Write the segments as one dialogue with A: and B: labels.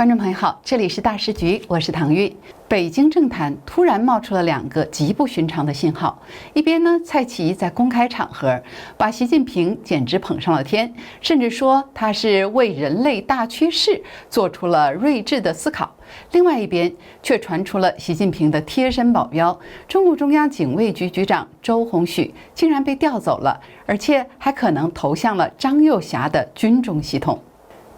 A: 观众朋友好，这里是大师局，我是唐玉。北京政坛突然冒出了两个极不寻常的信号，一边呢，蔡奇在公开场合把习近平简直捧上了天，甚至说他是为人类大趋势做出了睿智的思考；另外一边却传出了习近平的贴身保镖中共中央警卫局局长周鸿许竟然被调走了，而且还可能投向了张又侠的军中系统。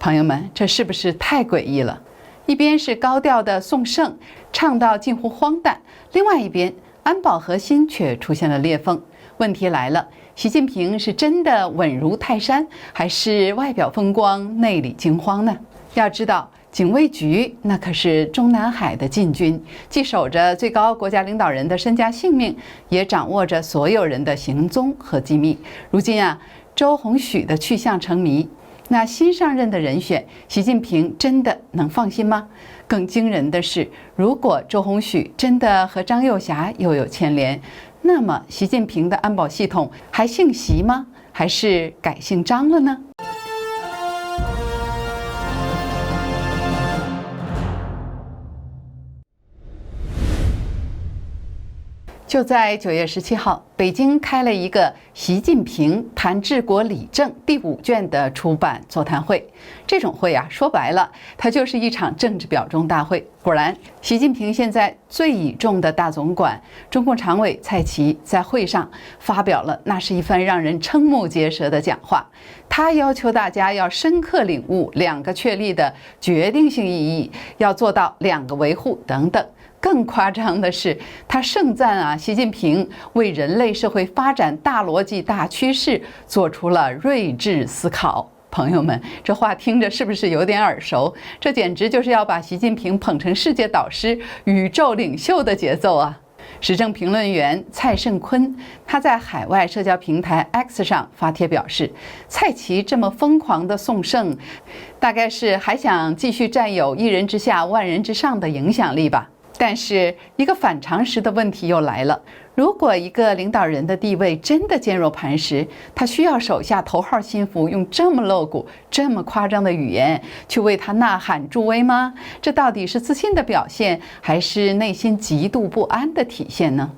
A: 朋友们，这是不是太诡异了？一边是高调的颂圣，唱到近乎荒诞；另外一边，安保核心却出现了裂缝。问题来了，习近平是真的稳如泰山，还是外表风光，内里惊慌呢？要知道，警卫局那可是中南海的禁军，既守着最高国家领导人的身家性命，也掌握着所有人的行踪和机密。如今啊，周鸿许的去向成谜。那新上任的人选，习近平真的能放心吗？更惊人的是，如果周鸿许真的和张又侠又有牵连，那么习近平的安保系统还姓习吗？还是改姓张了呢？就在9月17号，北京开了一个习近平谈治国理政第5卷的出版座谈会。这种会啊，说白了，它就是一场政治表忠大会。果然，习近平现在最倚重的大总管中共常委蔡奇在会上发表了那是一番让人瞠目结舌的讲话。他要求大家要深刻领悟2个确立的决定性意义，要做到2个维护等等。更夸张的是，他盛赞习近平为人类社会发展大逻辑、大趋势做出了睿智思考。朋友们，这话听着是不是有点耳熟？这简直就是要把习近平捧成世界导师、宇宙领袖的节奏啊！时政评论员蔡胜坤他在海外社交平台 X 上发帖表示，蔡奇这么疯狂的颂圣，大概是还想继续占有一人之下、万人之上的影响力吧。但是一个反常识的问题又来了，如果一个领导人的地位真的坚若磐石，他需要手下头号心腹用这么露骨、这么夸张的语言去为他呐喊助威吗？这到底是自信的表现，还是内心极度不安的体现呢？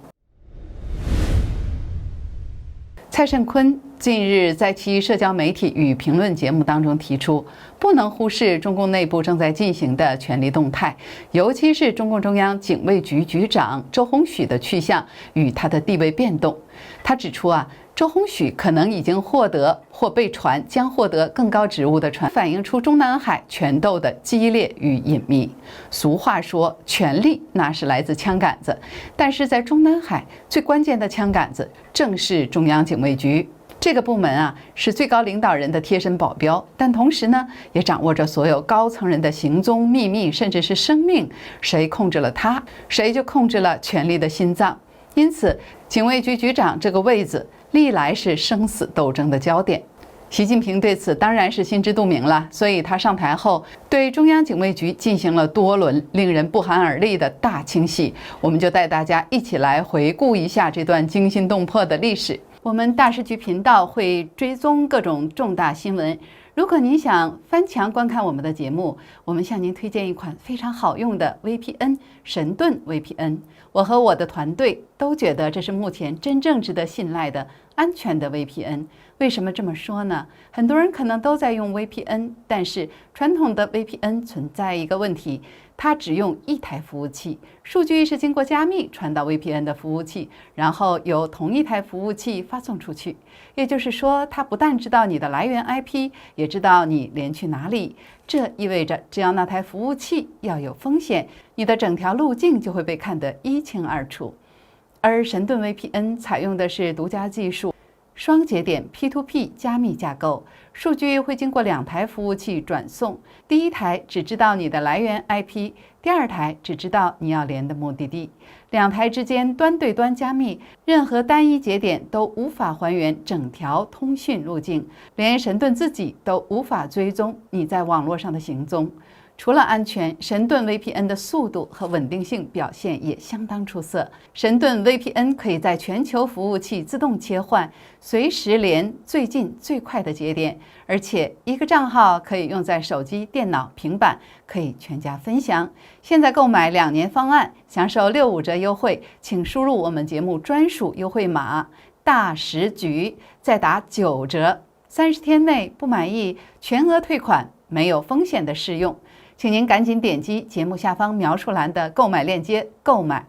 A: 蔡胜坤近日在其社交媒体与评论节目当中提出，不能忽视中共内部正在进行的权力动态，尤其是中共中央警卫局局长周鸿许的去向与他的地位变动。他指出周鸿许可能已经获得或被传将获得更高职务的传，反映出中南海权斗的激烈与隐秘。俗话说，权力那是来自枪杆子，但是在中南海最关键的枪杆子正是中央警卫局。这个部门是最高领导人的贴身保镖，但同时呢，也掌握着所有高层人的行踪、秘密，甚至是生命。谁控制了他，谁就控制了权力的心脏。因此，警卫局局长这个位子历来是生死斗争的焦点。习近平对此当然是心知肚明了，所以他上台后对中央警卫局进行了多轮令人不寒而栗的大清洗。我们就带大家一起来回顾一下这段惊心动魄的历史。我们大师局频道会追踪各种重大新闻。如果您想翻墙观看我们的节目，我们向您推荐一款非常好用的 VPN 神盾 VPN。我和我的团队都觉得这是目前真正值得信赖的安全的 VPN。为什么这么说呢？很多人可能都在用 VPN， 但是传统的 VPN 存在一个问题，它只用一台服务器，数据是经过加密传到 VPN 的服务器，然后由同一台服务器发送出去。也就是说，它不但知道你的来源 IP， 也知道你连去哪里。这意味着，只要那台服务器要有风险，你的整条路径就会被看得一清二楚。而神盾 VPN 采用的是独家技术，双节点 P2P 加密架构，数据会经过2台服务器转送。第一台只知道你的来源 IP， 第二台只知道你要连的目的地。2台之间端对端加密，任何单一节点都无法还原整条通讯路径，连神盾自己都无法追踪你在网络上的行踪。除了安全，神盾 VPN 的速度和稳定性表现也相当出色。神盾 VPN 可以在全球服务器自动切换，随时连最近最快的节点，而且一个账号可以用在手机、电脑、平板，可以全家分享。现在购买2年方案，享受65折优惠，请输入我们节目专属优惠码大10局，再打9折。30天内不满意，全额退款，没有风险的试用。请您赶紧点击节目下方描述栏的购买链接购买。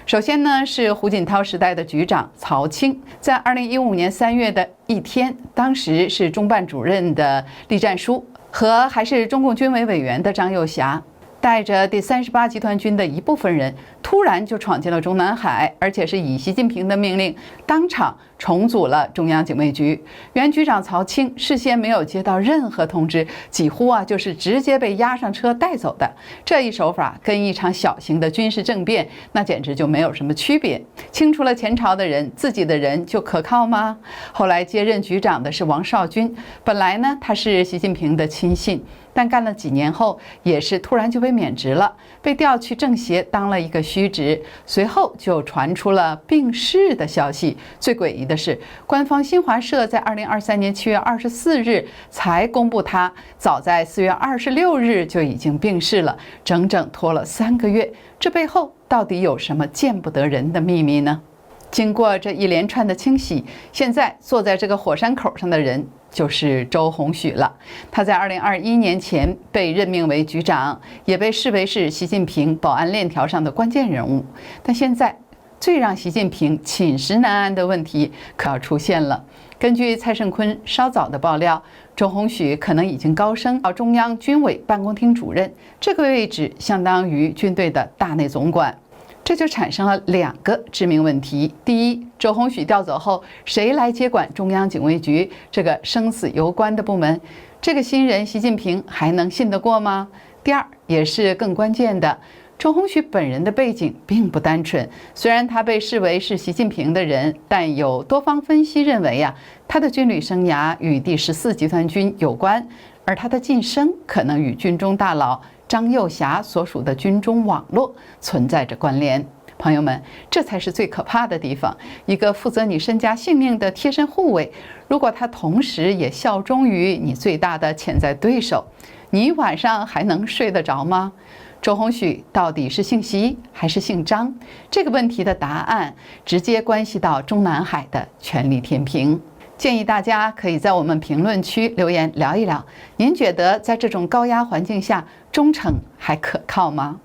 A: 首先呢，是胡锦涛时代的局长曹清，在2015年3月的一天，当时是中办主任的栗战书和还是中共军委委员的张又侠，带着第38集团军的一部分人，突然就闯进了中南海，而且是以习近平的命令当场重组了中央警卫局。原局长曹清事先没有接到任何通知，几乎就是直接被押上车带走的。这一手法跟一场小型的军事政变，那简直就没有什么区别。清除了前朝的人，自己的人就可靠吗？后来接任局长的是王少军，本来呢他是习近平的亲信，但干了几年后，也是突然就被免职了，被调去政协当了一个虚职。随后就传出了病逝的消息。最诡异的是，官方新华社在2023年7月24日才公布他早在4月26日就已经病逝了，整整拖了3个月。这背后到底有什么见不得人的秘密呢？经过这一连串的清洗，现在坐在这个火山口上的人就是周鸿许了。他在2021年前被任命为局长，也被视为是习近平保安链条上的关键人物。但现在最让习近平寝食难安的问题可要出现了。根据蔡胜坤稍早的爆料，周鸿许可能已经高升到中央军委办公厅主任，这个位置相当于军队的大内总管。这就产生了2个致命问题。第一，周鸿许调走后，谁来接管中央警卫局这个生死攸关的部门？这个新人习近平还能信得过吗？第二，也是更关键的，周鸿许本人的背景并不单纯。虽然他被视为是习近平的人，但有多方分析认为他的军旅生涯与第14集团军有关，而他的晋升可能与军中大佬张又侠所属的军中网络存在着关联。朋友们，这才是最可怕的地方。一个负责你身家性命的贴身护卫，如果他同时也效忠于你最大的潜在对手，你晚上还能睡得着吗？周鸿许到底是姓习还是姓张？这个问题的答案直接关系到中南海的权力天平。建议大家可以在我们评论区留言聊一聊，您觉得在这种高压环境下，忠诚还可靠吗？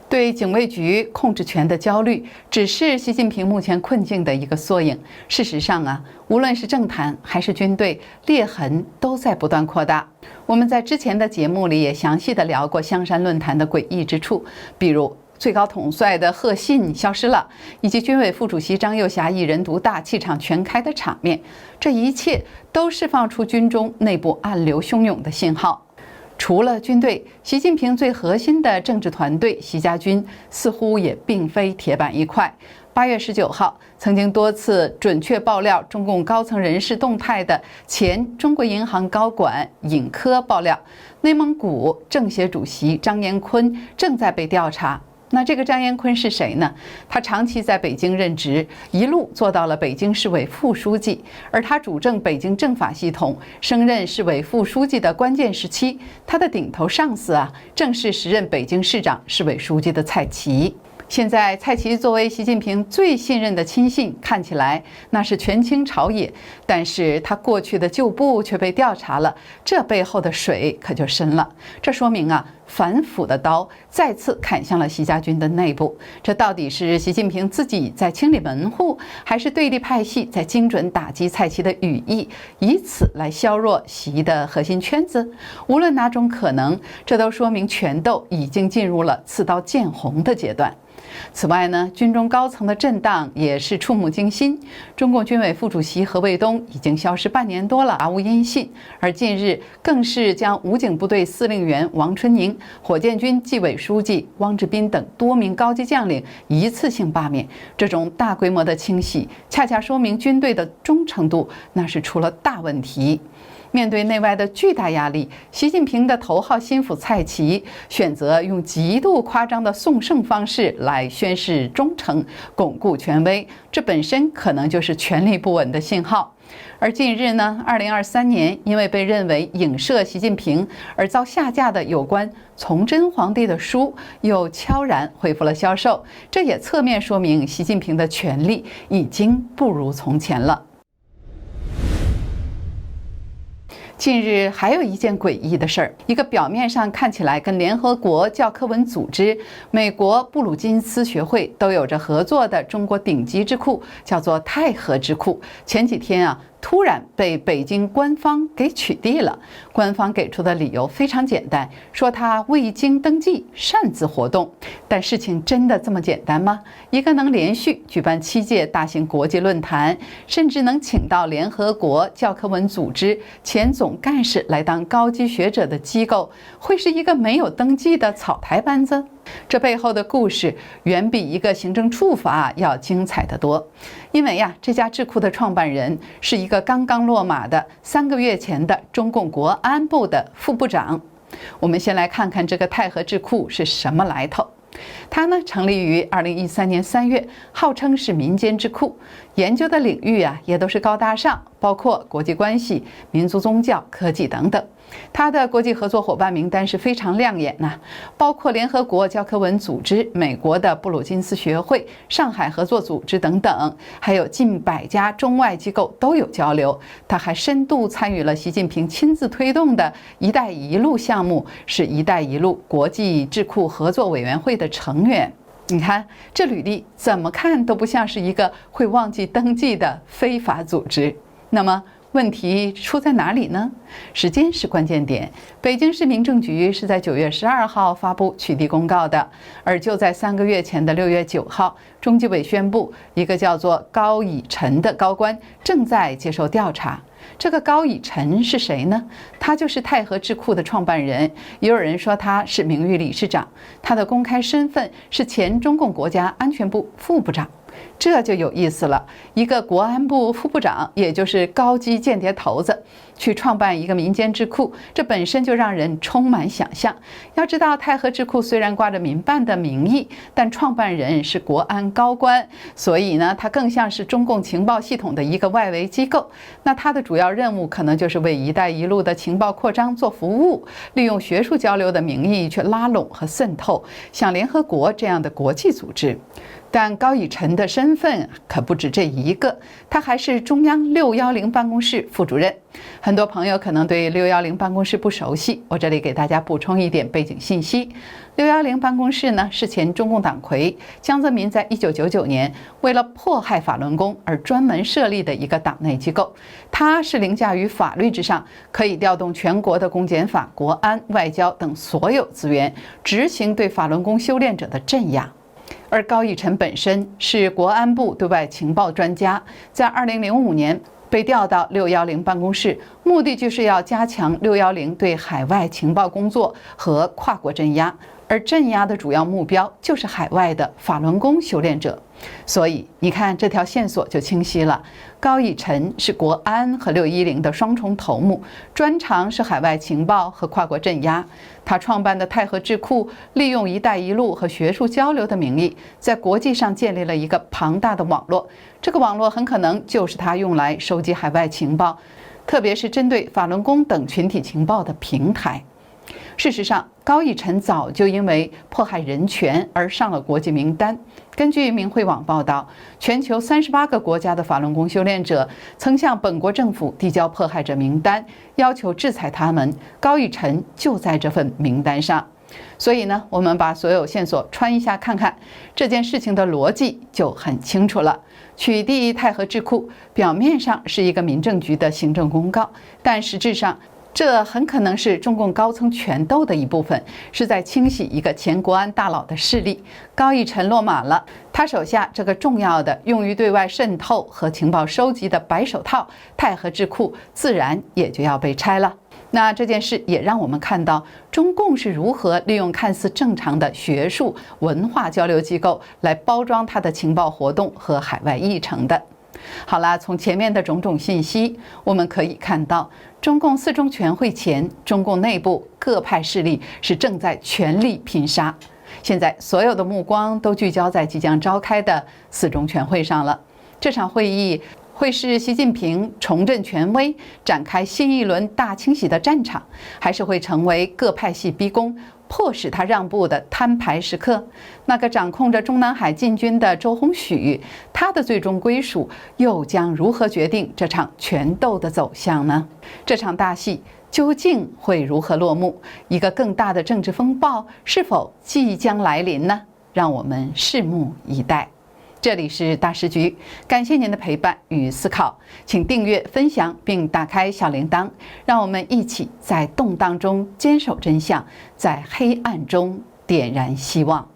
A: 对警卫局控制权的焦虑，只是习近平目前困境的一个缩影。事实上无论是政坛还是军队，裂痕都在不断扩大。我们在之前的节目里也详细的聊过香山论坛的诡异之处，比如最高统帅的贺信消失了，以及军委副主席张又侠一人独大、气场全开的场面，这一切都释放出军中内部暗流汹涌的信号。除了军队，习近平最核心的政治团队习家军似乎也并非铁板一块。8月19号，曾经多次准确爆料中共高层人事动态的前中国银行高管尹科爆料，内蒙古政协主席张延坤正在被调查。那这个张延坤是谁呢？他长期在北京任职，一路做到了北京市委副书记，而他主政北京政法系统，升任市委副书记的关键时期，他的顶头上司正是时任北京市长、市委书记的蔡奇。现在蔡奇作为习近平最信任的亲信，看起来那是权倾朝野，但是他过去的旧部却被调查了，这背后的水可就深了。这说明反腐的刀再次砍向了习家军的内部。这到底是习近平自己在清理门户，还是对立派系在精准打击蔡奇的羽翼，以此来削弱习的核心圈子？无论哪种可能，这都说明权斗已经进入了刺刀见红的阶段。此外呢，军中高层的震荡也是触目惊心。中共军委副主席何卫东已经消失半年多了，杳无音信。而近日更是将武警部队司令员王春宁、火箭军纪委书记汪志斌等多名高级将领一次性罢免。这种大规模的清洗，恰恰说明军队的忠诚度那是出了大问题。面对内外的巨大压力，习近平的头号心腹蔡奇选择用极度夸张的送圣方式来宣示忠诚、巩固权威，这本身可能就是权力不稳的信号。而近日呢，2023年因为被认为影射习近平而遭下架的有关崇祯皇帝的书又悄然恢复了销售，这也侧面说明习近平的权力已经不如从前了。近日还有一件诡异的事儿，一个表面上看起来跟联合国教科文组织、美国布鲁金斯学会都有着合作的中国顶级智库，叫做太和智库，前几天突然被北京官方给取缔了。官方给出的理由非常简单，说它未经登记擅自活动。但事情真的这么简单吗？一个能连续举办7届大型国际论坛，甚至能请到联合国教科文组织前总干事来当高级学者的机构，会是一个没有登记的草台班子？这背后的故事远比一个行政处罚要精彩得多。因为这家智库的创办人是一个刚刚落马的3个月前的中共国安部的副部长。我们先来看看这个太和智库是什么来头。它成立于2013年3月，号称是民间智库，研究的领域也都是高大上，包括国际关系、民族宗教、科技等等。它的国际合作伙伴名单是非常亮眼包括联合国教科文组织、美国的布鲁金斯学会、上海合作组织等等，还有近100家中外机构都有交流。它还深度参与了习近平亲自推动的“一带一路”项目，是“一带一路”国际智库合作委员会的成员。你看，这履历怎么看都不像是一个会忘记登记的非法组织。那么问题出在哪里呢？时间是关键点。北京市民政局是在9月12号发布取缔公告的，而就在3个月前的6月9号，中纪委宣布一个叫做高以晨的高官正在接受调查。这个高以晨是谁呢？他就是太和智库的创办人，也有人说他是名誉理事长，他的公开身份是前中共国家安全部副部长。这就有意思了，一个国安部副部长，也就是高级间谍头子，去创办一个民间智库，这本身就让人充满想象。要知道，太和智库虽然挂着民办的名义，但创办人是国安高官，所以它更像是中共情报系统的一个外围机构。那它的主要任务可能就是为“一带一路”的情报扩张做服务，利用学术交流的名义去拉拢和渗透像联合国这样的国际组织。但高以晨的身份可不止这一个，他还是中央610办公室副主任。很多朋友可能对610办公室不熟悉，我这里给大家补充一点背景信息。610办公室是前中共党魁江泽民在1999年为了迫害法轮功而专门设立的一个党内机构，它是凌驾于法律之上，可以调动全国的公检法、国安、外交等所有资源，执行对法轮功修炼者的镇压。而高以晨本身是国安部对外情报专家，在2005年被调到610办公室，目的就是要加强610对海外情报工作和跨国镇压，而镇压的主要目标就是海外的法轮功修炼者。所以你看，这条线索就清晰了。高以晨是国安和610的双重头目，专长是海外情报和跨国镇压。他创办的太和智库利用“一带一路”和学术交流的名义，在国际上建立了一个庞大的网络。这个网络很可能就是他用来收集海外情报，特别是针对法轮功等群体情报的平台。事实上，高以晨早就因为迫害人权而上了国际名单。根据明慧网报道，全球38个国家的法轮功修炼者曾向本国政府递交迫害者名单，要求制裁他们。高以晨就在这份名单上。所以我们把所有线索穿一下看看，这件事情的逻辑就很清楚了。取缔太和智库表面上是一个民政局的行政公告，但实质上这很可能是中共高层权斗的一部分，是在清洗一个前国安大佬的势力。高以晨落马了，他手下这个重要的用于对外渗透和情报收集的白手套太和智库自然也就要被拆了。那这件事也让我们看到中共是如何利用看似正常的学术文化交流机构来包装它的情报活动和海外议程的。好啦，从前面的种种信息，我们可以看到，中共四中全会前，中共内部各派势力是正在全力拼杀。现在，所有的目光都聚焦在即将召开的四中全会上了。这场会议会是习近平重振权威、展开新一轮大清洗的战场，还是会成为各派系逼宫、迫使他让步的摊牌时刻？那个掌控着中南海禁军的周鸿许，他的最终归属又将如何决定这场权斗的走向呢？这场大戏究竟会如何落幕？一个更大的政治风暴是否即将来临呢？让我们拭目以待。这里是大时局，感谢您的陪伴与思考，请订阅、分享并打开小铃铛，让我们一起在动荡中坚守真相，在黑暗中点燃希望。